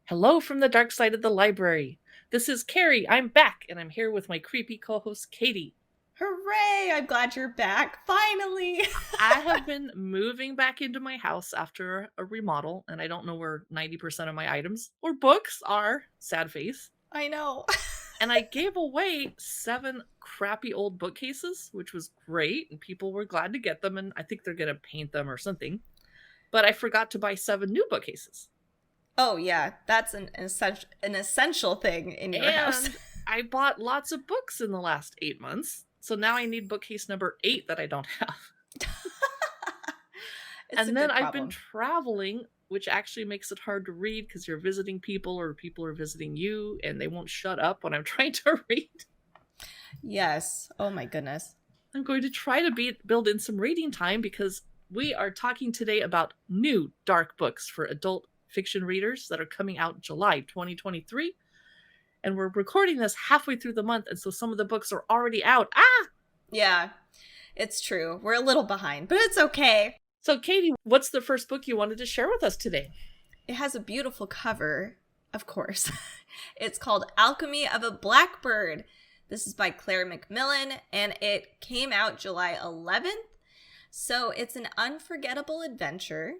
Hello from the dark side of the library. This is Carrie. I'm back, and I'm here with my creepy co-host, Katie. Hooray! I'm glad you're back, finally! I have been moving back into my house after a remodel, and I don't know where 90% of my items or books are. Sad face. I know. And I gave away 7 crappy old bookcases, which was great, and people were glad to get them, and I think they're going to paint them or something. But I forgot to buy 7 new bookcases. Oh yeah, that's an essential thing in your house. I bought lots of books in the last 8 months, so now I need bookcase number 8 that I don't have. And then I've been traveling, which actually makes it hard to read because you're visiting people or people are visiting you and they won't shut up when I'm trying to read. Yes. Oh my goodness. I'm going to try to build in some reading time because we are talking today about new dark books for adult fiction readers that are coming out July 2023. And we're recording this halfway through the month, and so some of the books are already out. Yeah, it's true. We're a little behind, but it's okay. So, Katie, what's the first book you wanted to share with us today? It has a beautiful cover, of course. It's called Alchemy of a Blackbird. This is by Claire McMillan, and it came out July 11th. So it's an unforgettable adventure.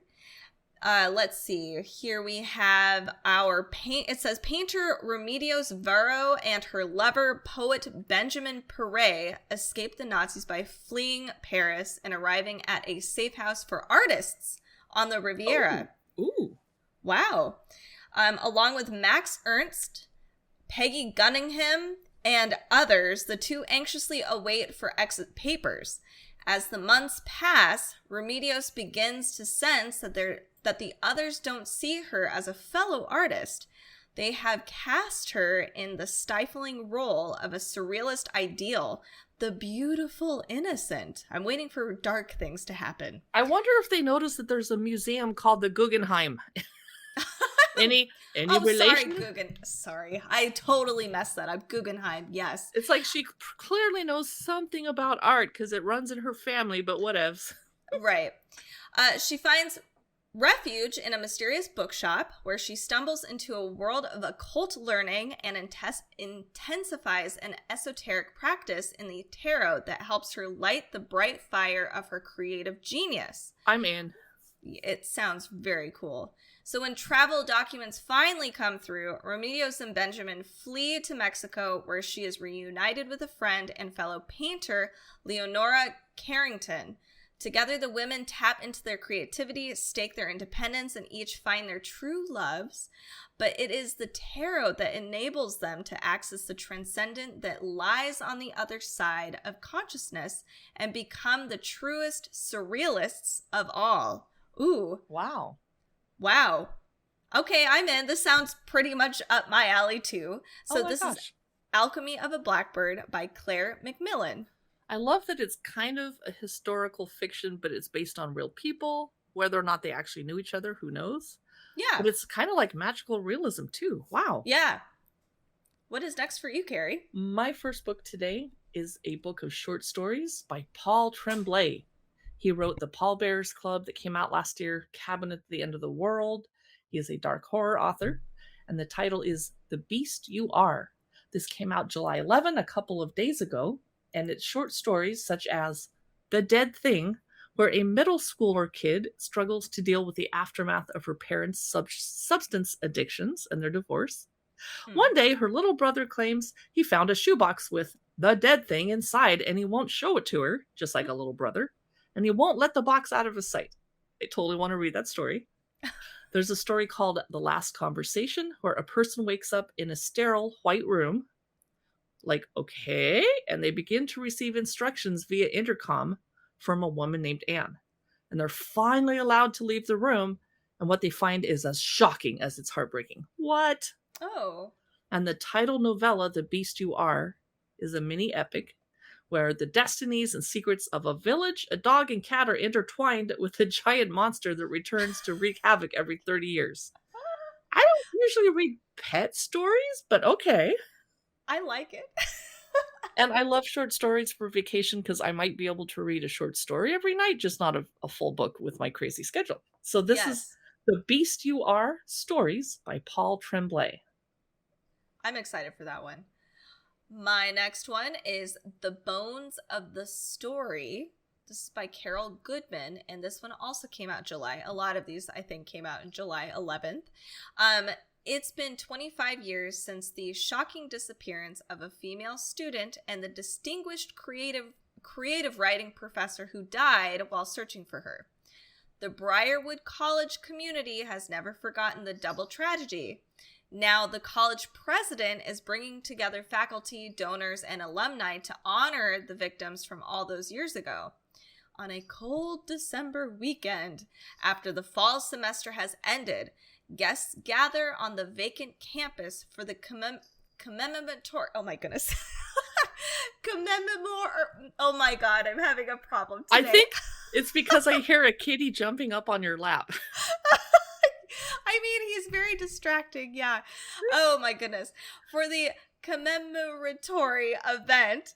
Let's see. Here we have it says painter Remedios Varo and her lover, poet Benjamin Perret, escaped the Nazis by fleeing Paris and arriving at a safe house for artists on the Riviera. Ooh. Wow. Along with Max Ernst, Peggy Gunningham, and others, the two anxiously await for exit papers. As the months pass, Remedios begins to sense that the others don't see her as a fellow artist. They have cast her in the stifling role of a surrealist ideal, the beautiful innocent. I'm waiting for dark things to happen. I wonder if they noticed that there's a museum called the Guggenheim. Any relation? Sorry, I totally messed that up. Guggenheim, yes. It's like she clearly knows something about art because it runs in her family, but whatevs. Right. She finds refuge in a mysterious bookshop where she stumbles into a world of occult learning and intensifies an esoteric practice in the tarot that helps her light the bright fire of her creative genius. I'm in. It sounds very cool. So when travel documents finally come through, Remedios and Benjamin flee to Mexico, where she is reunited with a friend and fellow painter, Leonora Carrington. Together, the women tap into their creativity, stake their independence, and each find their true loves. But it is the tarot that enables them to access the transcendent that lies on the other side of consciousness and become the truest surrealists of all. Ooh. Wow. Okay, I'm in. This sounds pretty much up my alley, too. So this is Alchemy of a Blackbird by Claire McMillan. I love that it's kind of a historical fiction, but it's based on real people. Whether or not they actually knew each other, who knows? Yeah. But it's kind of like magical realism, too. Wow. Yeah. What is next for you, Carrie? My first book today is a book of short stories by Paul Tremblay. He wrote The Pallbearers Club that came out last year, Cabin at the End of the World. He is a dark horror author, and the title is The Beast You Are. This came out July 11, a couple of days ago, and it's short stories such as The Dead Thing, where a middle schooler kid struggles to deal with the aftermath of her parents' substance addictions and their divorce. One day, her little brother claims he found a shoebox with the dead thing inside, and he won't show it to her, just like a little brother. And he won't let the box out of his sight. I totally want to read that story. There's a story called The Last Conversation, where a person wakes up in a sterile white room. Like, okay. And they begin to receive instructions via intercom from a woman named Anne. And they're finally allowed to leave the room. And what they find is as shocking as it's heartbreaking. What? Oh. And the title novella, The Beast You Are, is a mini epic where the destinies and secrets of a village, a dog, and cat are intertwined with a giant monster that returns to wreak havoc every 30 years. I don't usually read pet stories, but okay. I like it. And I love short stories for vacation because I might be able to read a short story every night, just not a full book with my crazy schedule. So this is The Beast You Are, Stories by Paul Tremblay. I'm excited for that one. My next one is The Bones of the Story. This is by Carol Goodman, and this one also came out July. A lot of these, I think, came out in July 11th. It's been 25 years since the shocking disappearance of a female student and the distinguished creative writing professor who died while searching for her. The Briarwood College community has never forgotten the double tragedy. Now, the college president is bringing together faculty, donors, and alumni to honor the victims from all those years ago. On a cold December weekend, after the fall semester has ended, guests gather on the vacant campus for the commemoratory. Oh my goodness. Oh my god, I'm having a problem today. I think it's because I hear a kitty jumping up on your lap. I mean, he's very distracting, yeah. Oh my goodness. For the commemoratory event,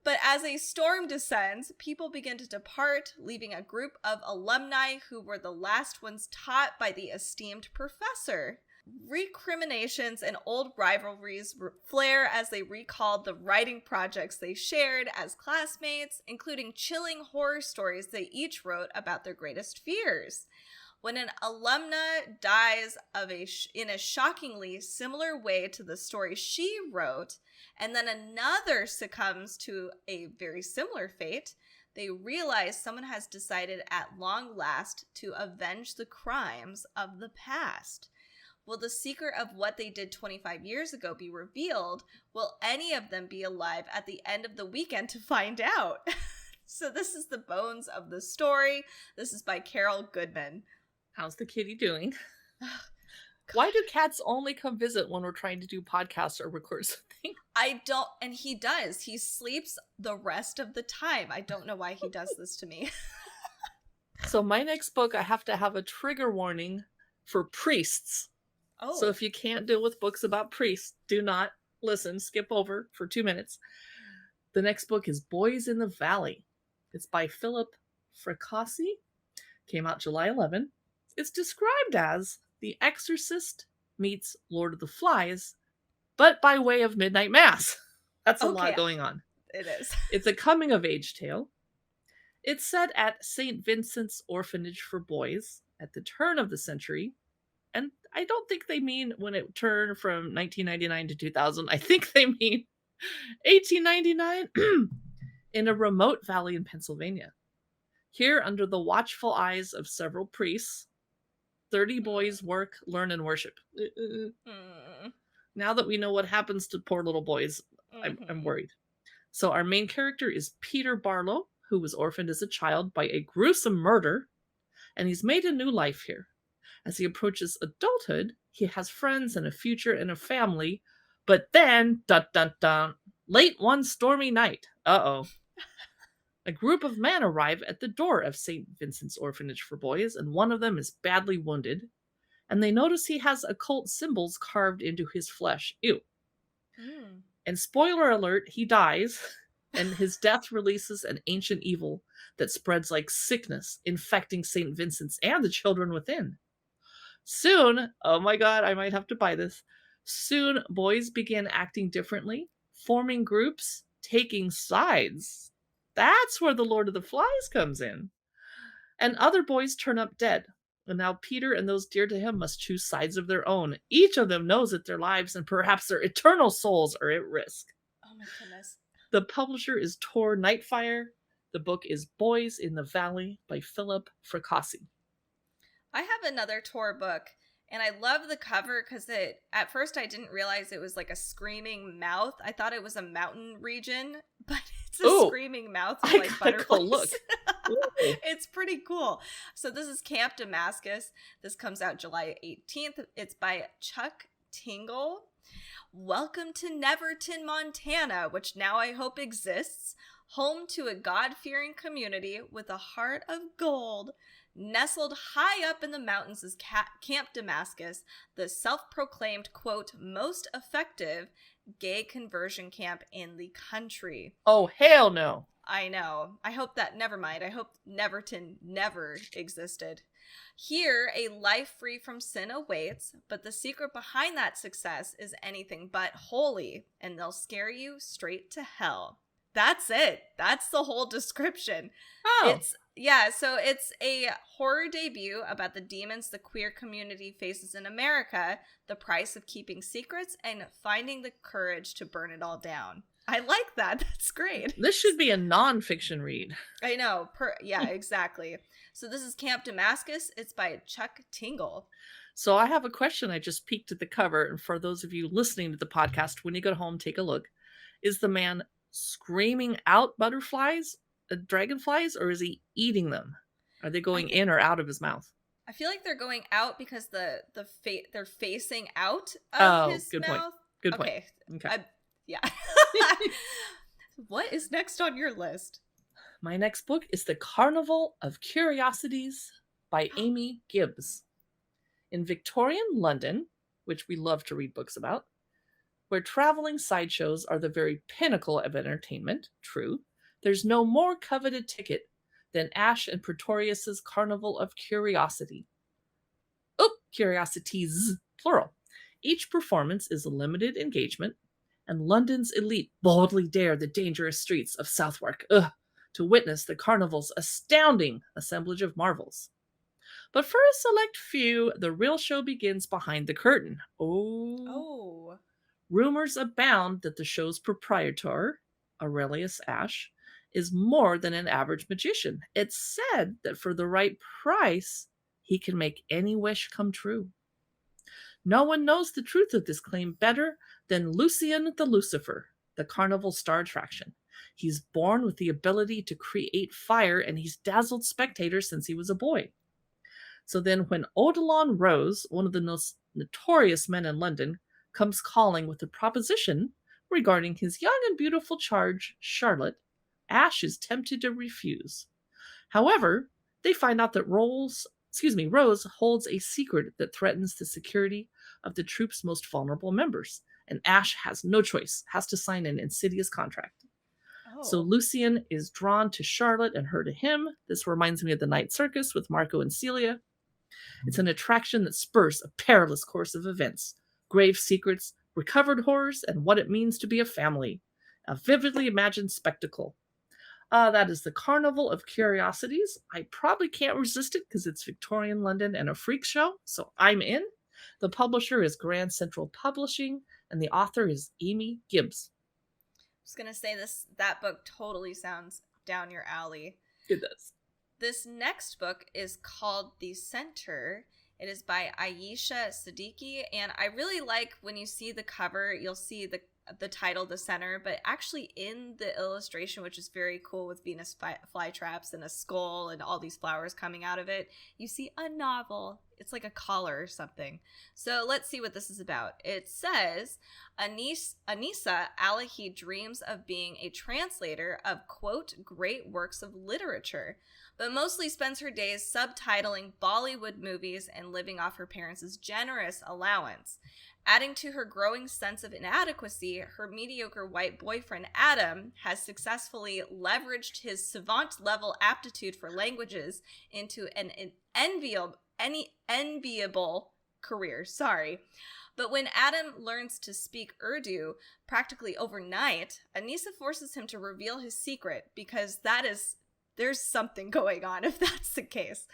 but as a storm descends, people begin to depart, leaving a group of alumni who were the last ones taught by the esteemed professor. Recriminations and old rivalries flare as they recalled the writing projects they shared as classmates, including chilling horror stories they each wrote about their greatest fears. When an alumna dies in a shockingly similar way to the story she wrote, and then another succumbs to a very similar fate, they realize someone has decided at long last to avenge the crimes of the past. Will the secret of what they did 25 years ago be revealed? Will any of them be alive at the end of the weekend to find out? So this is The Bones of the Story. This is by Carol Goodman. How's the kitty doing? Why do cats only come visit when we're trying to do podcasts or record something? I don't, and he does. He sleeps the rest of the time. I don't know why he does this to me. So my next book, I have to have a trigger warning for priests. Oh. So if you can't deal with books about priests, do not listen. Skip over for 2 minutes. The next book is Boys in the Valley. It's by Philip Fracassi. Came out July 11. It's described as The Exorcist meets Lord of the Flies, but by way of Midnight Mass. That's a lot going on. It is. It's a coming-of-age tale. It's set at St. Vincent's Orphanage for Boys at the turn of the century. And I don't think they mean when it turned from 1999 to 2000. I think they mean 1899 in a remote valley in Pennsylvania. Here, under the watchful eyes of several priests, 30 boys work, learn, and worship. Now that we know what happens to poor little boys, I'm worried. So our main character is Peter Barlow, who was orphaned as a child by a gruesome murder, and he's made a new life here. As he approaches adulthood, he has friends and a future and a family, but then, dun dun dun, late one stormy night, a group of men arrive at the door of St. Vincent's Orphanage for Boys, and one of them is badly wounded, and they notice he has occult symbols carved into his flesh. Ew. And spoiler alert, he dies, and his death releases an ancient evil that spreads like sickness, infecting St. Vincent's and the children within. Soon, oh my god, I might have to buy this. Soon, boys begin acting differently, forming groups, taking sides. That's where the Lord of the Flies comes in. And other boys turn up dead. And now Peter and those dear to him must choose sides of their own. Each of them knows that their lives and perhaps their eternal souls are at risk. Oh my goodness. The publisher is Tor Nightfire. The book is Boys in the Valley by Philip Fracassi. I have another Tor book, and I love the cover because at first I didn't realize it was like a screaming mouth. I thought it was a mountain region, but it's a screaming mouth with like butterflies. Look. It's pretty cool. So this is Camp Damascus. This comes out July 18th. It's by Chuck Tingle. Welcome to Neverton, Montana, which now I hope exists. Home to a God-fearing community with a heart of gold. Nestled high up in the mountains is Camp Damascus, the self-proclaimed, quote, most effective gay conversion camp in the country. Oh, hell no. I know. I hope that, never mind. I hope Neverton never existed. Here, a life free from sin awaits, but the secret behind that success is anything but holy, and they'll scare you straight to hell. That's it. That's the whole description. Oh. So it's a horror debut about the demons the queer community faces in America, the price of keeping secrets, and finding the courage to burn it all down. I like that. That's great. This should be a non-fiction read. I know. Yeah, exactly. So this is Camp Damascus. It's by Chuck Tingle. So I have a question. I just peeked at the cover, and for those of you listening to the podcast, when you go home, take a look. Is the man screaming out butterflies, dragonflies, or is he eating them? Are they going in or out of his mouth? I feel like they're going out because they're facing out of his good mouth. Point. Good point. Okay. Yeah. What is next on your list? My next book is The Carnival of Curiosities by Amiee Gibbs. In Victorian London, which we love to read books about, where traveling sideshows are the very pinnacle of entertainment, true, there's no more coveted ticket than Ash and Pretorius's Carnival of Curiosity. Curiosities, plural. Each performance is a limited engagement, and London's elite boldly dare the dangerous streets of Southwark to witness the carnival's astounding assemblage of marvels. But for a select few, the real show begins behind the curtain. Oh. Rumors abound that the show's proprietor, Aurelius Ash, is more than an average magician. It's said that for the right price, he can make any wish come true. No one knows the truth of this claim better than Lucian the Lucifer, the carnival star attraction. He's born with the ability to create fire, and he's dazzled spectators since he was a boy. So then when Odilon Rose, one of the most notorious men in London, comes calling with a proposition regarding his young and beautiful charge, Charlotte, Ash is tempted to refuse. However, they find out that Rose holds a secret that threatens the security of the troop's most vulnerable members, and Ash has no choice, has to sign an insidious contract. So Lucian is drawn to Charlotte and her to him. This reminds me of the Night Circus with Marco and Celia. It's an attraction that spurs a perilous course of events, grave secrets, recovered horrors, and what it means to be a family. A vividly imagined spectacle. That is The Carnival of Curiosities. I probably can't resist it because it's Victorian London and a freak show, so I'm in. The publisher is Grand Central Publishing, and the author is Amiee Gibbs. I was going to say that book totally sounds down your alley. It does. This next book is called The Center. It is by Ayesha Siddiqi, and I really like when you see the cover, you'll see the title, The Center, but actually in the illustration, which is very cool with Venus flytraps and a skull and all these flowers coming out of it, you see a novel. It's like a collar or something. So let's see what this is about. It says, Anissa Alahi dreams of being a translator of, quote, great works of literature, but mostly spends her days subtitling Bollywood movies and living off her parents' generous allowance. Adding to her growing sense of inadequacy, her mediocre white boyfriend Adam has successfully leveraged his savant-level aptitude for languages into an enviable career. But when Adam learns to speak Urdu practically overnight, Anissa forces him to reveal his secret because there's something going on if that's the case.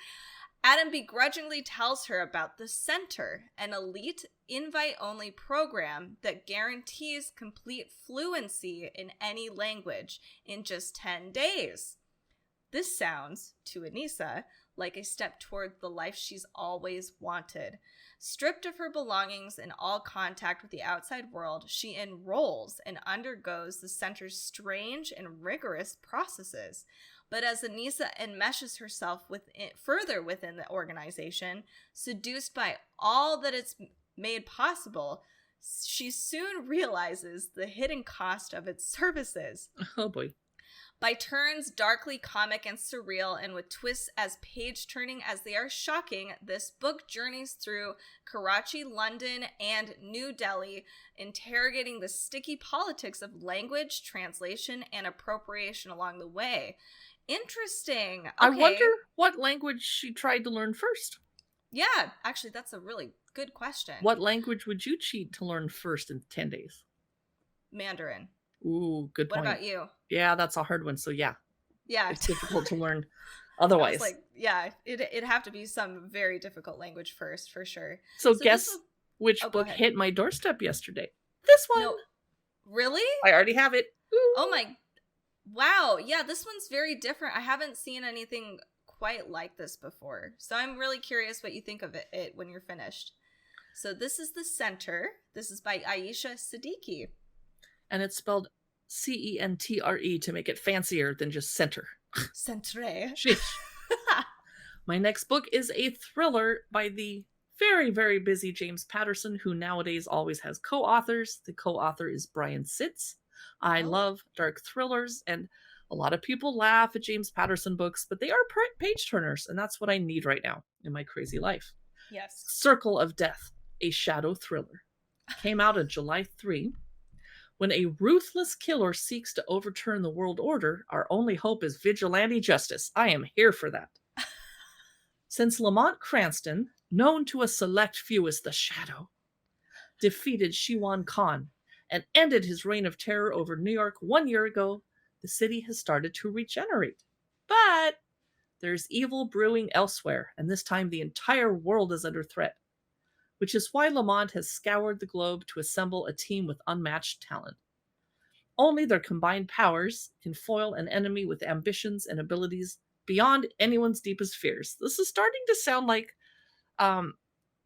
Adam begrudgingly tells her about The Center, an elite invite-only program that guarantees complete fluency in any language in just 10 days. This sounds, to Anissa, like a step toward the life she's always wanted. Stripped of her belongings and all contact with the outside world, she enrolls and undergoes the center's strange and rigorous processes. But as Anissa enmeshes herself further within the organization, seduced by all that it's made possible, she soon realizes the hidden cost of its services. Oh boy. By turns darkly comic and surreal, and with twists as page-turning as they are shocking, this book journeys through Karachi, London, and New Delhi, interrogating the sticky politics of language, translation, and appropriation along the way. Interesting. I Okay. wonder what language she tried to learn first. Yeah, actually, that's a really good question. What language would you cheat to learn first in 10 days? Mandarin. Ooh, good What point. about you? Yeah, that's a hard one. So yeah, Yeah. it's difficult to learn I otherwise. was like, yeah, it'd have to be some very difficult language first, for sure. So guess which book hit my doorstep yesterday? This one. No. Really? I already have it. Ooh. Oh my. Wow. Yeah, this one's very different. I haven't seen anything quite like this before. So I'm really curious what you think of it when you're finished. So this is The Center. This is by Ayesha Siddiqi. And it's spelled Centre to make it fancier than just center. Centre. My next book is a thriller by the very, very busy James Patterson, who nowadays always has co-authors. The co-author is Brian Sitz. I love dark thrillers, and a lot of people laugh at James Patterson books, but they are page turners, and that's what I need right now in my crazy life. Yes. Circle of Death, a shadow thriller. Came out on July 3. When a ruthless killer seeks to overturn the world order, our only hope is vigilante justice. I am here for that. Since Lamont Cranston, known to a select few as the Shadow, defeated Shiwan Khan and ended his reign of terror over New York 1 year ago, the city has started to regenerate. But there's evil brewing elsewhere, and this time the entire world is under threat, which is why Lamont has scoured the globe to assemble a team with unmatched talent. Only their combined powers can foil an enemy with ambitions and abilities beyond anyone's deepest fears. This is starting to sound like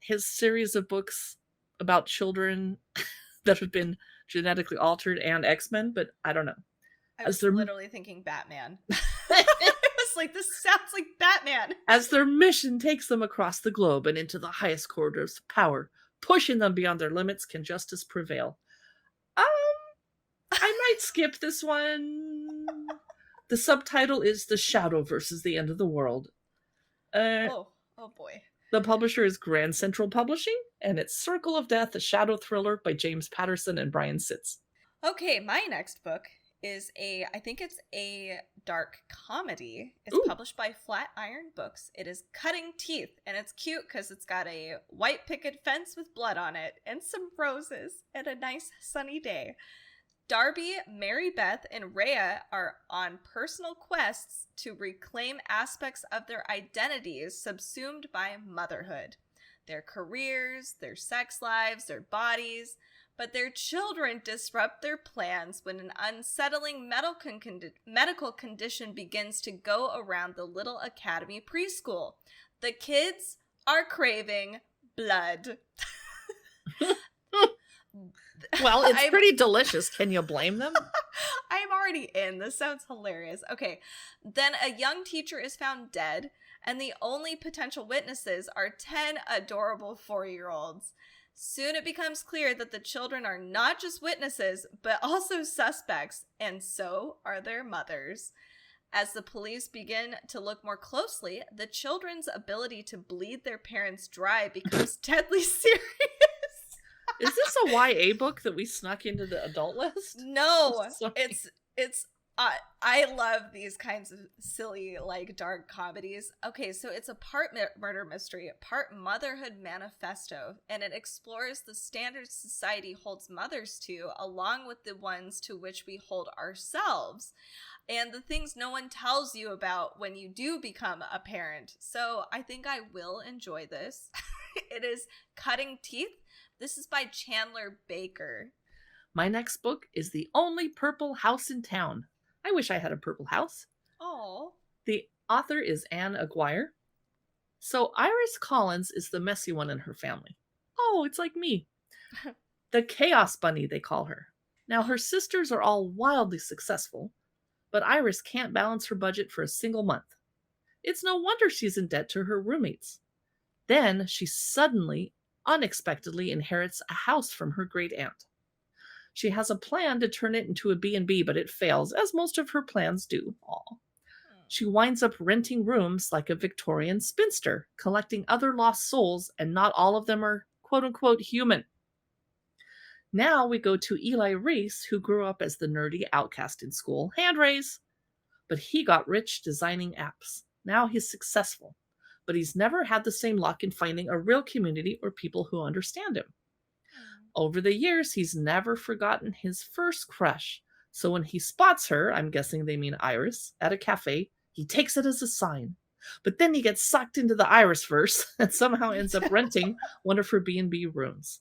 his series of books about children that have been genetically altered and X-Men, but I don't know. I was literally thinking Batman. I was like, this sounds like Batman. As their mission takes them across the globe and into the highest corridors of power, pushing them beyond their limits, can justice prevail? I might skip this one. The subtitle is The Shadow versus the End of the World. Oh boy. The publisher is Grand Central Publishing, and it's Circle of Death, a shadow thriller by James Patterson and Brian Sitz. Okay, my next book is I think it's a dark comedy. It's published by Flatiron Books. It is Cutting Teeth, and it's cute because it's got a white picket fence with blood on it, and some roses, and a nice sunny day. Darby, Mary Beth, and Rhea are on personal quests to reclaim aspects of their identities subsumed by motherhood. Their careers, their sex lives, their bodies, but their children disrupt their plans when an unsettling medical condition begins to go around the little academy preschool. The kids are craving blood. Well, it's pretty delicious. Can you blame them? I'm already in. This sounds hilarious. Okay. Then a young teacher is found dead, and the only potential witnesses are 10 adorable 4-year-olds. Soon it becomes clear that the children are not just witnesses, but also suspects, and so are their mothers. As the police begin to look more closely, the children's ability to bleed their parents dry becomes deadly serious. Is this a YA book that we snuck into the adult list? No, it's I love these kinds of silly, like, dark comedies. Okay, so it's a part murder mystery, part motherhood manifesto, and it explores the standards society holds mothers to, along with the ones to which we hold ourselves, and the things no one tells you about when you do become a parent. So I think I will enjoy this. It is Cutting Teeth. This is by Chandler Baker. My next book is The Only Purple House in Town. I wish I had a purple house. Oh. The author is Anne Aguirre. So Iris Collins is the messy one in her family. Oh, it's like me. The Chaos Bunny, they call her. Now, her sisters are all wildly successful, but Iris can't balance her budget for a single month. It's no wonder she's in debt to her roommates. Then she suddenly, unexpectedly inherits a house from her great aunt. She has a plan to turn it into a B&B, but it fails, as most of her plans do. She winds up renting rooms like a Victorian spinster, collecting other lost souls, and not all of them are quote-unquote human. Now we go to Eli Reese, who grew up as the nerdy outcast in school. Hand raise! But he got rich designing apps. Now he's successful, but he's never had the same luck in finding a real community or people who understand him. Over the years, he's never forgotten his first crush. So when he spots her, I'm guessing they mean Iris, at a cafe, he takes it as a sign. But then he gets sucked into the Iris verse and somehow ends up renting one of her B&B rooms.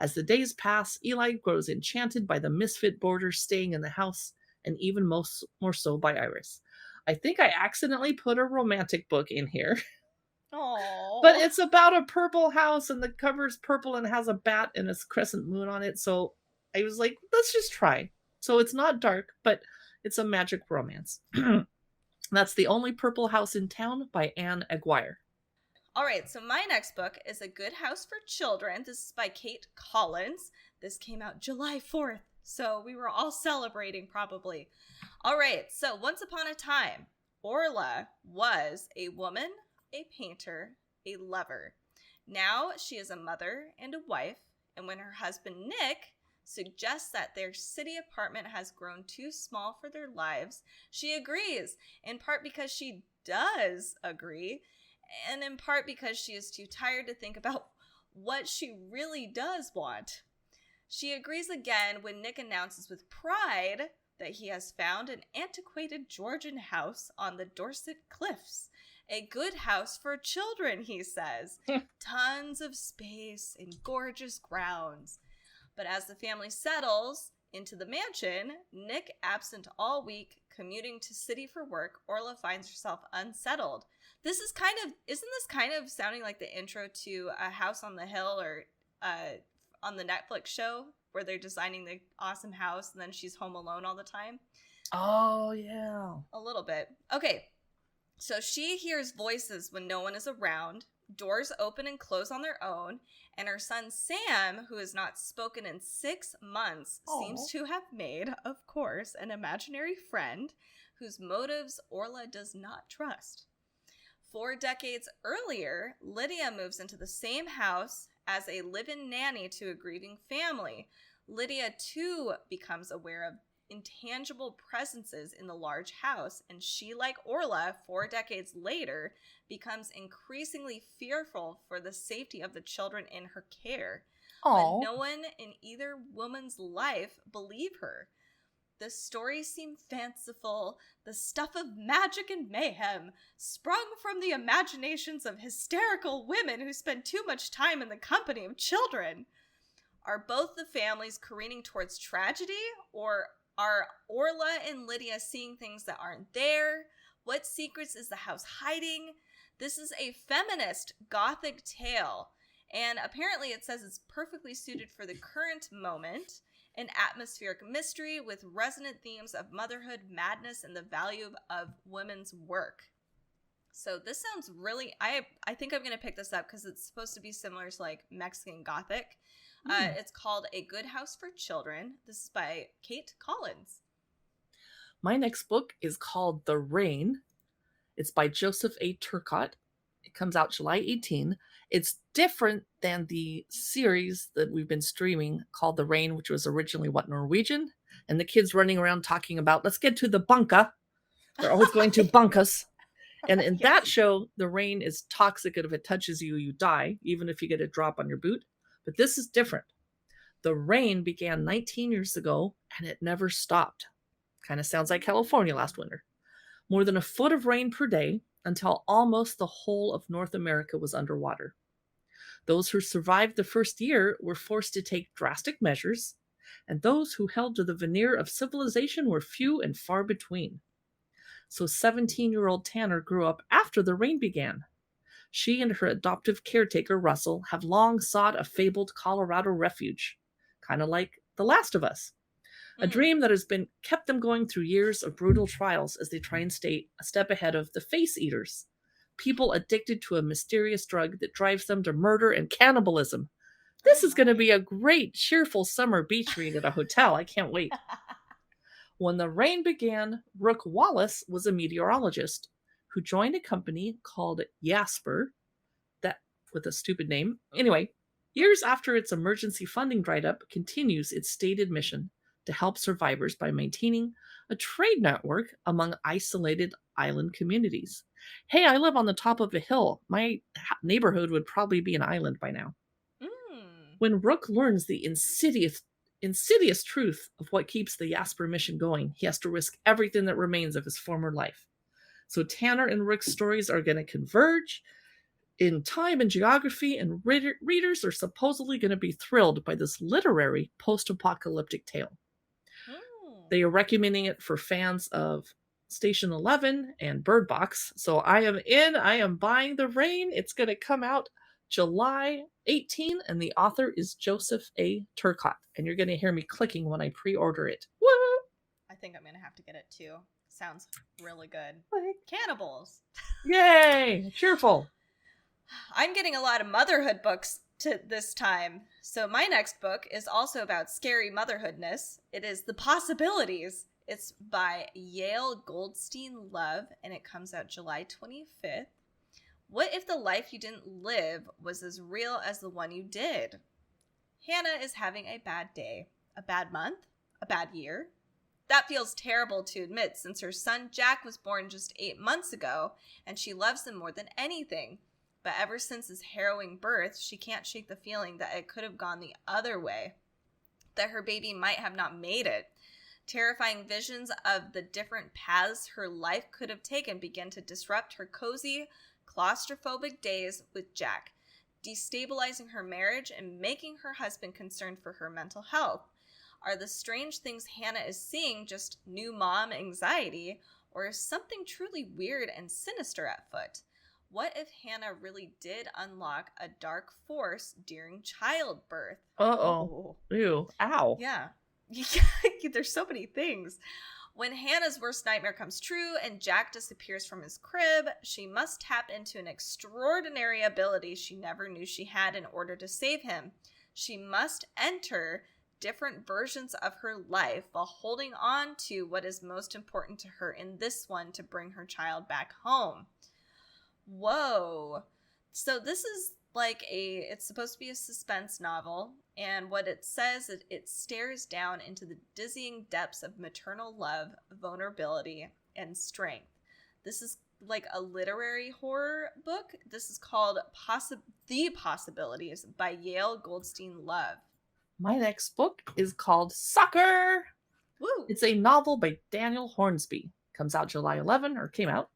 As the days pass, Eli grows enchanted by the misfit boarders staying in the house, and even more so by Iris. I think I accidentally put a romantic book in here. Aww. But it's about a purple house, and the cover's purple and has a bat and a crescent moon on it. So I was like, let's just try. So it's not dark, but it's a magic romance. That's The Only Purple House in Town by Anne Aguirre. All right, so my next book is A Good House for Children. This is by Kate Collins. This came out July 4th, so we were all celebrating probably. All right, so once upon a time, Orla was a woman, a painter, a lover. Now she is a mother and a wife, and when her husband Nick suggests that their city apartment has grown too small for their lives, she agrees, in part because she does agree, and in part because she is too tired to think about what she really does want. She agrees again when Nick announces with pride that he has found an antiquated Georgian house on the Dorset Cliffs. A good house for children, he says. Tons of space and gorgeous grounds. But as the family settles into the mansion, Nick absent all week, commuting to city for work, Orla finds herself unsettled. Isn't this kind of sounding like the intro to A House on the Hill or on the Netflix show where they're designing the awesome house and then she's home alone all the time? Oh, yeah. A little bit. Okay. So she hears voices when no one is around, doors open and close on their own, and her son Sam, who has not spoken in 6 months, seems to have made, of course, an imaginary friend whose motives Orla does not trust. 4 decades earlier, Lydia moves into the same house as a live-in nanny to a grieving family. Lydia, too, becomes aware of intangible presences in the large house, and she, like Orla, 4 decades later, becomes increasingly fearful for the safety of the children in her care. But no one in either woman's life believe her. The stories seem fanciful, the stuff of magic and mayhem, sprung from the imaginations of hysterical women who spend too much time in the company of children. Are both the families careening towards tragedy, or are Orla and Lydia seeing things that aren't there? What secrets is the house hiding? This is a feminist Gothic tale, and apparently it says it's perfectly suited for the current moment, an atmospheric mystery with resonant themes of motherhood, madness, and the value of women's work. So this sounds really, I think I'm going to pick this up because it's supposed to be similar to like Mexican Gothic. It's called A Good House for Children. This is by Kate Collins. My next book is called The Rain. It's by Joseph A. Turcott. It comes out July 18. It's different than the series that we've been streaming called The Rain, which was originally Norwegian. And the kids running around talking about, let's get to the bunka. They're always going to bunkas. And in that show, the rain is toxic, and if it touches you, you die, even if you get a drop on your boot. But this is different. The rain began 19 years ago, and it never stopped. Kind of sounds like California last winter. More than a foot of rain per day until almost the whole of North America was underwater. Those who survived the first year were forced to take drastic measures, and those who held to the veneer of civilization were few and far between. So 17-year-old Tanner grew up after the rain began. She and her adoptive caretaker, Russell, have long sought a fabled Colorado refuge, kind of like The Last of Us. A dream that has been kept them going through years of brutal trials as they try and stay a step ahead of the face eaters, people addicted to a mysterious drug that drives them to murder and cannibalism. This is going to be a great, cheerful summer beach read at a hotel. I can't wait. When the rain began, Rook Wallace was a meteorologist who joined a company called Jasper, that with a stupid name. Anyway, years after its emergency funding dried up, continues its stated mission to help survivors by maintaining a trade network among isolated island communities. Hey, I live on the top of a hill. My neighborhood would probably be an island by now. Mm. When Rook learns the insidious truth of what keeps the Jasper mission going, he has to risk everything that remains of his former life. So Tanner and Rook's stories are going to converge in time and geography, and readers are supposedly going to be thrilled by this literary post-apocalyptic tale. They are recommending it for fans of Station 11 and Bird Box. So I am in. I am buying The Rain. It's going to come out July 18, and the author is Joseph A. Turcott. And you're going to hear me clicking when I pre-order it. Woo! I think I'm going to have to get it too. Sounds really good. Cannibals. Yay! Cheerful. I'm getting a lot of motherhood books to this time. So my next book is also about scary motherhoodness. It is The Possibilities. It's by Yael Goldstein-Love, and it comes out July 25th. What if the life you didn't live was as real as the one you did? Hannah is having a bad day, a bad month, a bad year. That feels terrible to admit since her son Jack was born just 8 months ago, and she loves him more than anything. But ever since his harrowing birth, she can't shake the feeling that it could have gone the other way, that her baby might have not made it. Terrifying visions of the different paths her life could have taken begin to disrupt her cozy, claustrophobic days with Jack, destabilizing her marriage and making her husband concerned for her mental health. Are the strange things Hannah is seeing just new mom anxiety, or is something truly weird and sinister at foot? What if Hannah really did unlock a dark force during childbirth? Uh-oh. Ew. Ow. Yeah. There's so many things. When Hannah's worst nightmare comes true and Jack disappears from his crib, she must tap into an extraordinary ability she never knew she had in order to save him. She must enter different versions of her life while holding on to what is most important to her in this one to bring her child back home. Whoa. So this is it's supposed to be a suspense novel, and what it says is it stares down into the dizzying depths of maternal love, vulnerability, and strength. This is like a literary horror book. This is called The Possibilities by Yael Goldstein-Love. My next book is called Sucker. Woo! It's a novel by Daniel Hornsby. Comes out July 11, or came out.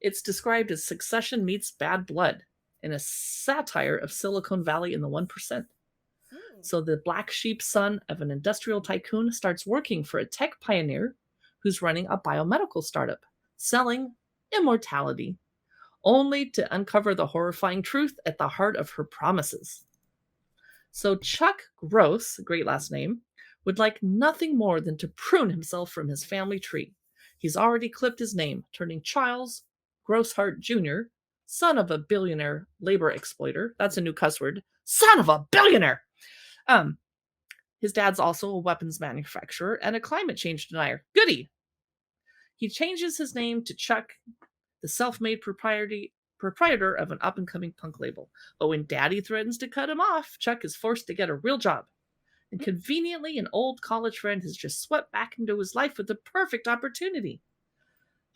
It's described as Succession meets Bad Blood, and a satire of Silicon Valley and the 1%. So the black sheep son of an industrial tycoon starts working for a tech pioneer who's running a biomedical startup, selling immortality, only to uncover the horrifying truth at the heart of her promises. So Chuck Gross, great last name, would like nothing more than to prune himself from his family tree. He's already clipped his name, turning Charles Grosshart Jr., son of a billionaire labor exploiter. That's a new cuss word. Son of a billionaire! His dad's also a weapons manufacturer and a climate change denier. Goody! He changes his name to Chuck, the self-made proprietor of an up-and-coming punk label. But when Daddy threatens to cut him off, Chuck is forced to get a real job. And conveniently, an old college friend has just swept back into his life with the perfect opportunity.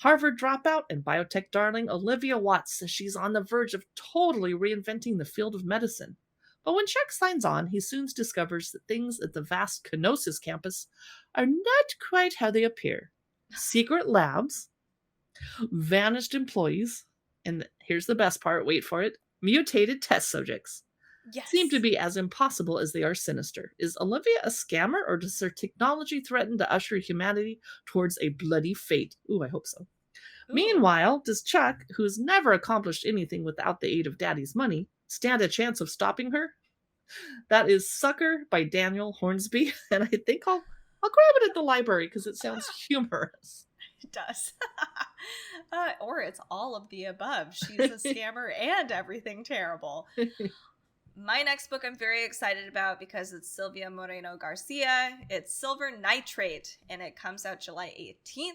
Harvard dropout and biotech darling Olivia Watts says she's on the verge of totally reinventing the field of medicine. But when Chuck signs on, he soon discovers that things at the vast Kenosis campus are not quite how they appear. Secret labs, vanished employees, and here's the best part, wait for it, mutated test subjects. Yes. Seem to be as impossible as they are sinister. Is Olivia a scammer, or does her technology threaten to usher humanity towards a bloody fate? Ooh, I hope so. Ooh. Meanwhile, does Chuck, who's never accomplished anything without the aid of Daddy's money, stand a chance of stopping her? That is Sucker by Daniel Hornsby, and I think I'll grab it at the library because it sounds humorous. It does. Or it's all of the above. She's a scammer and everything terrible. My next book I'm very excited about because it's Silvia Moreno-Garcia. It's Silver Nitrate, and it comes out July 18th.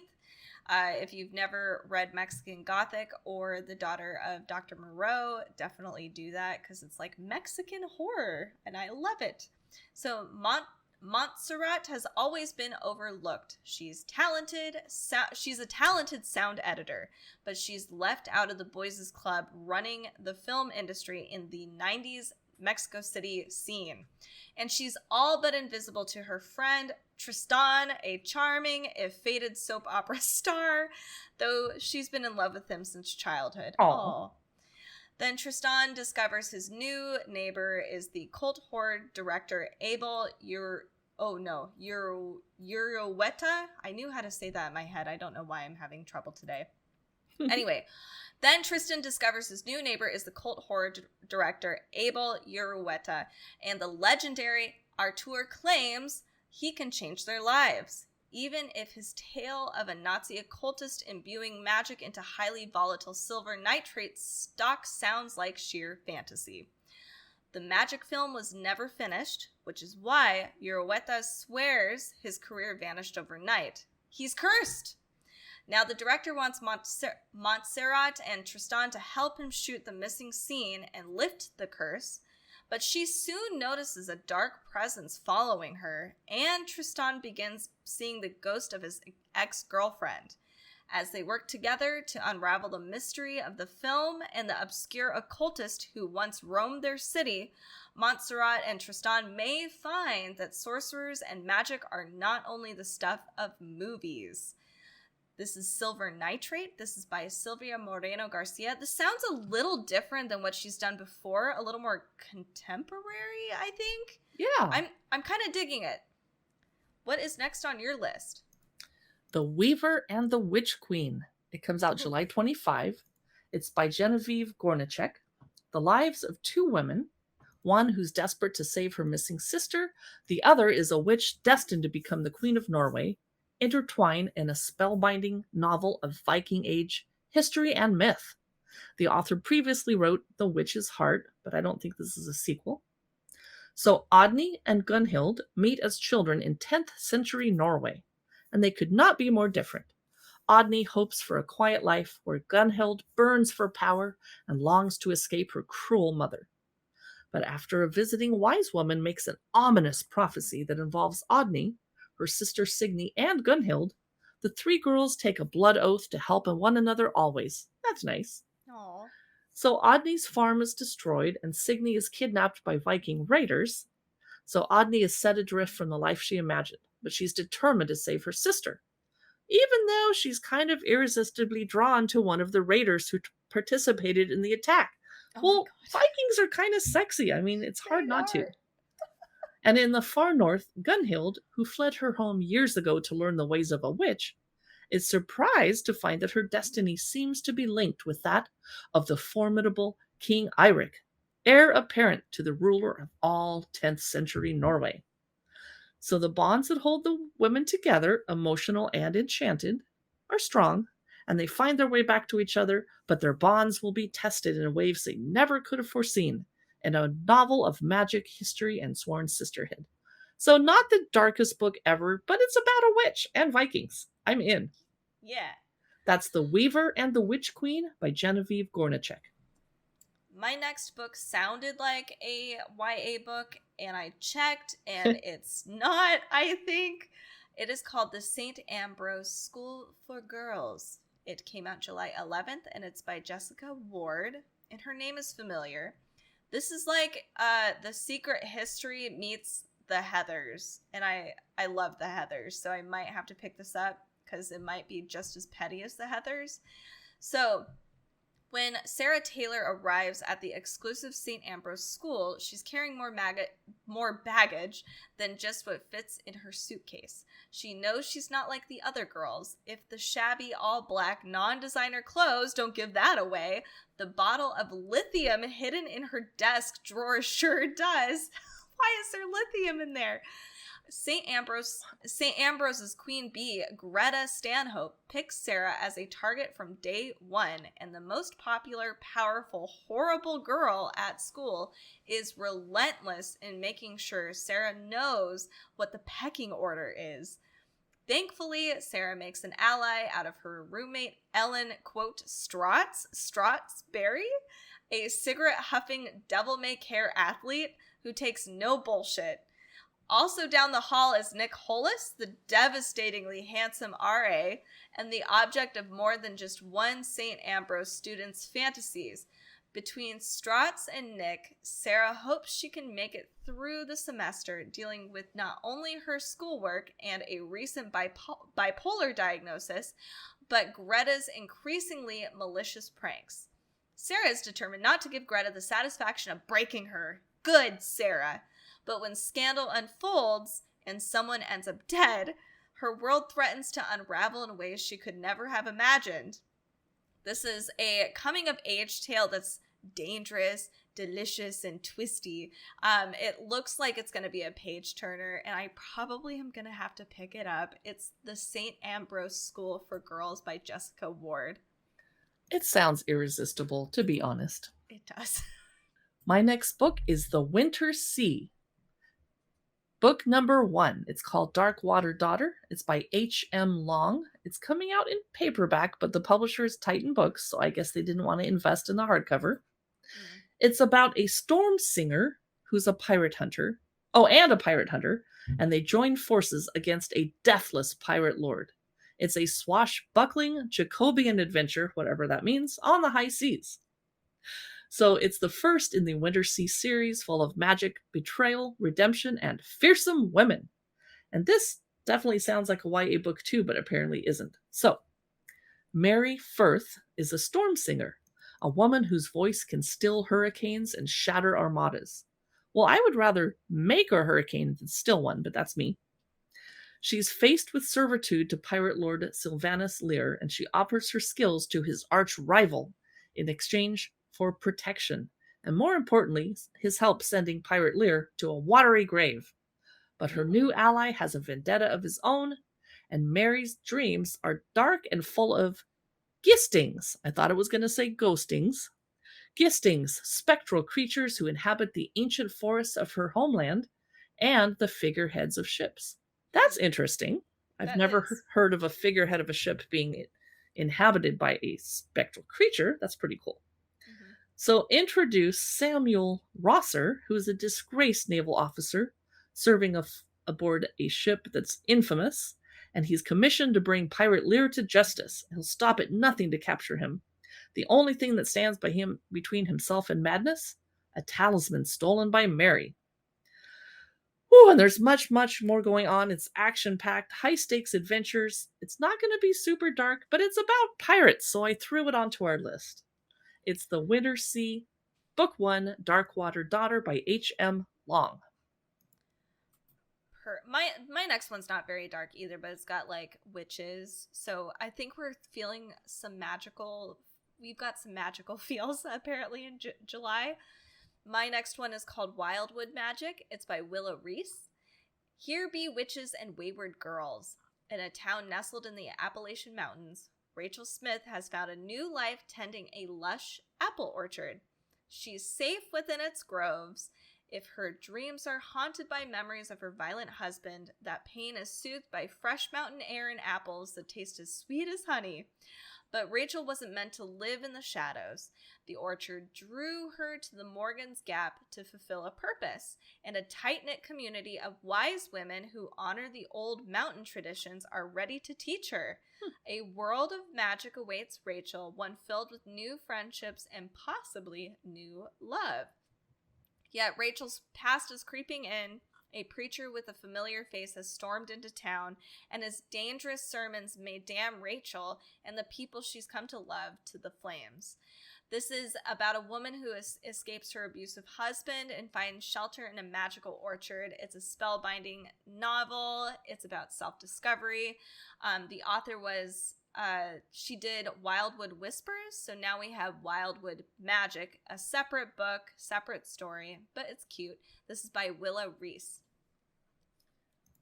If you've never read Mexican Gothic or The Daughter of Dr. Moreau, definitely do that because it's like Mexican horror, and I love it. So Montserrat has always been overlooked. She's talented. She's a talented sound editor, but she's left out of the boys' club running the film industry in the 90s Mexico City scene. And she's all but invisible to her friend Tristan, a charming, if faded soap opera star, though she's been in love with him since childhood. Aww. Then Tristan discovers his new neighbor is the cult horror director Abel Urueta. I knew how to say that in my head. I don't know why I'm having trouble today. Anyway, then Tristan discovers his new neighbor is the cult horror director Abel Urueta, and the legendary Artur claims he can change their lives, even if his tale of a Nazi occultist imbuing magic into highly volatile silver nitrate stock sounds like sheer fantasy. The magic film was never finished, which is why Urueta swears his career vanished overnight. He's cursed! Now the director wants Montserrat and Tristan to help him shoot the missing scene and lift the curse, but she soon notices a dark presence following her, and Tristan begins seeing the ghost of his ex-girlfriend. As they work together to unravel the mystery of the film and the obscure occultist who once roamed their city, Montserrat and Tristan may find that sorcerers and magic are not only the stuff of movies. This is Silver Nitrate. This is by Silvia Moreno-Garcia. This sounds a little different than what she's done before, a little more contemporary, I think. Yeah. I'm kind of digging it. What is next on your list? The Weaver and the Witch Queen. It comes out July 25. It's by Genevieve Gornichek. The lives of two women, one who's desperate to save her missing sister, the other is a witch destined to become the Queen of Norway, intertwine in a spellbinding novel of Viking Age history and myth. The author previously wrote The Witch's Heart, but I don't think this is a sequel. So Oddny and Gunhild meet as children in 10th century Norway, and they could not be more different. Oddny hopes for a quiet life where Gunhild burns for power and longs to escape her cruel mother. But after a visiting wise woman makes an ominous prophecy that involves Oddny, her sister Signy, and Gunhild, the three girls take a blood oath to help one another always. That's nice. Aww. So Oddny's farm is destroyed, and Signy is kidnapped by Viking raiders. So Oddny is set adrift from the life she imagined, but she's determined to save her sister, even though she's kind of irresistibly drawn to one of the raiders who participated in the attack. Well, Vikings are kind of sexy. I mean, it's hard not to. And in the far north, Gunhild, who fled her home years ago to learn the ways of a witch, is surprised to find that her destiny seems to be linked with that of the formidable King Eirik, heir apparent to the ruler of all 10th century Norway. So the bonds that hold the women together, emotional and enchanted, are strong, and they find their way back to each other, but their bonds will be tested in ways they never could have foreseen in a novel of magic, history, and sworn sisterhood. So not the darkest book ever, but it's about a witch and Vikings. I'm in. Yeah. That's The Weaver and the Witch Queen by Genevieve Gornichek. My next book sounded like a YA book, and I checked, and it's not, I think. It is called The St. Ambrose School for Girls. It came out July 11th, and it's by Jessica Ward, and her name is familiar. This is like The Secret History meets The Heathers, and I love The Heathers, so I might have to pick this up because it might be just as petty as The Heathers. So when Sarah Taylor arrives at the exclusive St. Ambrose school, she's carrying more baggage than just what fits in her suitcase. She knows she's not like the other girls. If the shabby, all-black, non-designer clothes don't give that away, the bottle of lithium hidden in her desk drawer sure does. Why is there lithium in there? St. Ambrose's queen bee, Greta Stanhope, picks Sarah as a target from day one, and the most popular, powerful, horrible girl at school is relentless in making sure Sarah knows what the pecking order is. Thankfully, Sarah makes an ally out of her roommate, Ellen, quote, Stratsberry, a cigarette-huffing, devil-may-care athlete who takes no bullshit. Also down the hall is Nick Hollis, the devastatingly handsome RA, and the object of more than just one St. Ambrose student's fantasies. Between Strauss and Nick, Sarah hopes she can make it through the semester, dealing with not only her schoolwork and a recent bipolar diagnosis, but Greta's increasingly malicious pranks. Sarah is determined not to give Greta the satisfaction of breaking her. Good, Sarah! But when scandal unfolds and someone ends up dead, her world threatens to unravel in ways she could never have imagined. This is a coming-of-age tale that's dangerous, delicious, and twisty. It looks like it's going to be a page-turner, and I probably am going to have to pick it up. It's The St. Ambrose School for Girls by Jessica Ward. It sounds irresistible, to be honest. It does. My next book is The Winter Sea. Book number 1. It's called Dark Water Daughter. It's by H.M. Long. It's coming out in paperback, but the publisher is Titan Books, so I guess they didn't want to invest in the hardcover. It's about a storm singer who's a pirate hunter. Oh, and a pirate hunter. And they join forces against a deathless pirate lord. It's a swashbuckling Jacobean adventure, whatever that means, on the high seas. So it's the first in the Winter Sea series, full of magic, betrayal, redemption, and fearsome women. And this definitely sounds like a YA book too, but apparently isn't. So, Mary Firth is a storm singer, a woman whose voice can still hurricanes and shatter armadas. Well, I would rather make a hurricane than still one, but that's me. She's faced with servitude to pirate lord Sylvanus Lear, and she offers her skills to his arch rival in exchange for protection, and more importantly, his help sending Pirate Lear to a watery grave. But her new ally has a vendetta of his own, and Mary's dreams are dark and full of gistings. I thought it was going to say ghostings. Gistings, spectral creatures who inhabit the ancient forests of her homeland and the figureheads of ships. That's interesting. I've never heard of a figurehead of a ship being inhabited by a spectral creature. That's pretty cool. So introduce Samuel Rosser, who is a disgraced naval officer serving aboard a ship that's infamous, and he's commissioned to bring Pirate Lear to justice. He'll stop at nothing to capture him. The only thing that stands by him between himself and madness, a talisman stolen by Mary. Ooh, and there's much, much more going on. It's action-packed, high-stakes adventures. It's not going to be super dark, but it's about pirates, so I threw it onto our list. It's The Winter Sea, Book 1, Dark Water Daughter by H.M. Long. My next one's not very dark either, but it's got like witches. So I think we're feeling some magical. We've got some magical feels apparently in July. My next one is called Wildwood Magic. It's by Willa Reese. Here be witches and wayward girls. In a town nestled in the Appalachian Mountains, Rachel Smith has found a new life tending a lush apple orchard. She's safe within its groves. If her dreams are haunted by memories of her violent husband, that pain is soothed by fresh mountain air and apples that taste as sweet as honey. But Rachel wasn't meant to live in the shadows. The orchard drew her to the Morgan's Gap to fulfill a purpose, and a tight-knit community of wise women who honor the old mountain traditions are ready to teach her. A world of magic awaits Rachel, one filled with new friendships and possibly new love. Yet Rachel's past is creeping in. A preacher with a familiar face has stormed into town, and his dangerous sermons may damn Rachel and the people she's come to love to the flames. This is about a woman who escapes her abusive husband and finds shelter in a magical orchard. It's a spellbinding novel. It's about self-discovery. The author was, she did Wildwood Whispers, so now we have Wildwood Magic, a separate book, separate story, but it's cute. This is by Willa Reese.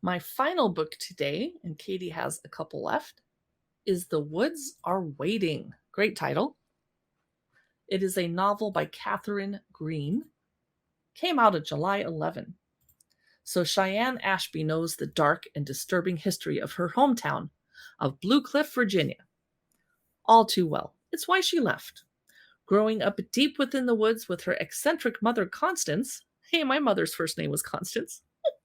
My final book today, and Katie has a couple left, is The Woods Are Waiting. Great title. It is a novel by Katherine Greene. Came out on July 11. So Cheyenne Ashby knows the dark and disturbing history of her hometown of Blue Cliff, Virginia. All too well. It's why she left. Growing up deep within the woods with her eccentric mother, Constance. Hey, my mother's first name was Constance.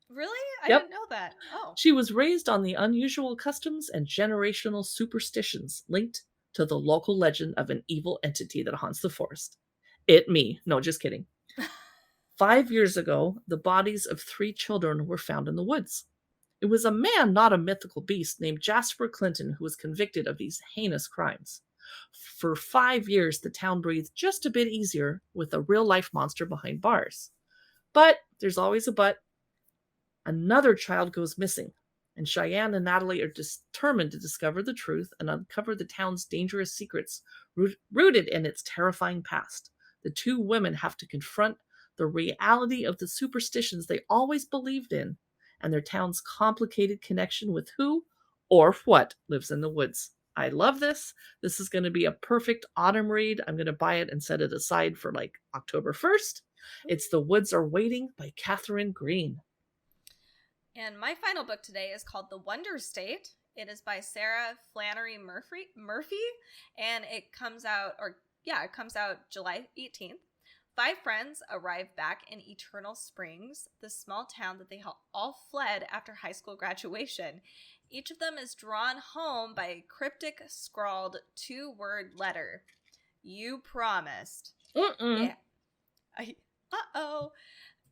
Really? I Yep. didn't know that. Oh. She was raised on the unusual customs and generational superstitions linked to the local legend of an evil entity that haunts the forest. It me. No, just kidding. 5 years ago, the bodies of 3 children were found in the woods. It was a man, not a mythical beast, named Jasper Clinton who was convicted of these heinous crimes. For 5 years, the town breathed just a bit easier with a real life monster behind bars. But there's always a but. Another child goes missing, and Cheyenne and Natalie are determined to discover the truth and uncover the town's dangerous secrets rooted in its terrifying past. The two women have to confront the reality of the superstitions they always believed in and their town's complicated connection with who or what lives in the woods. I love this. This is going to be a perfect autumn read. I'm going to buy it and set it aside for like October 1st. It's The Woods Are Waiting by Katherine Greene. And my final book today is called The Wonder State. It is by Sarah Flannery Murphy, and it comes out July 18th. 5 friends arrive back in Eternal Springs, the small town that they all fled after high school graduation. Each of them is drawn home by a cryptic scrawled 2-word letter. You promised. Mm-mm. Yeah. Uh-oh.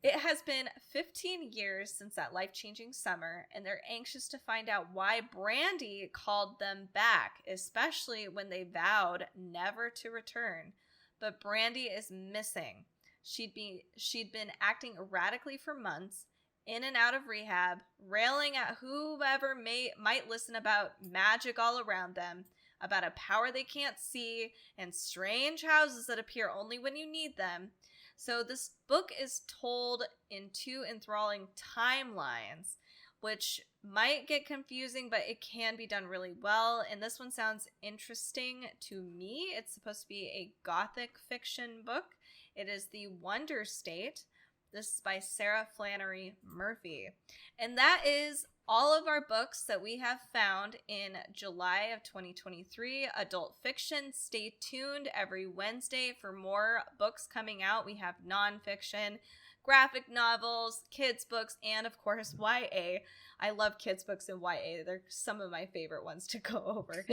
It has been 15 years since that life-changing summer, and they're anxious to find out why Brandy called them back, especially when they vowed never to return. But Brandy is missing. She'd been acting erratically for months, in and out of rehab, railing at whoever might listen about magic all around them, about a power they can't see, and strange houses that appear only when you need them. So this book is told in 2 enthralling timelines, which might get confusing, but it can be done really well. And this one sounds interesting to me. It's supposed to be a Gothic fiction book. It is The Wonder State. This is by Sarah Flannery Murphy. And that is all of our books that we have found in July of 2023. Adult fiction. Stay tuned every Wednesday for more books coming out. We have nonfiction, graphic novels, kids books, and of course YA. I love kids books and YA. They're some of my favorite ones to go over.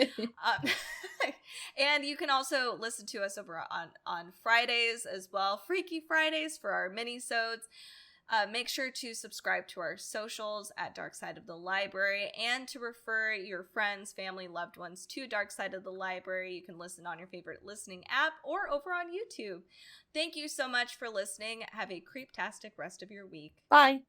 And you can also listen to us over on Fridays as well. Freaky Fridays for our mini-sodes. Make sure to subscribe to our socials at Dark Side of the Library and to refer your friends, family, loved ones to Dark Side of the Library. You can listen on your favorite listening app or over on YouTube. Thank you so much for listening. Have a creeptastic rest of your week. Bye.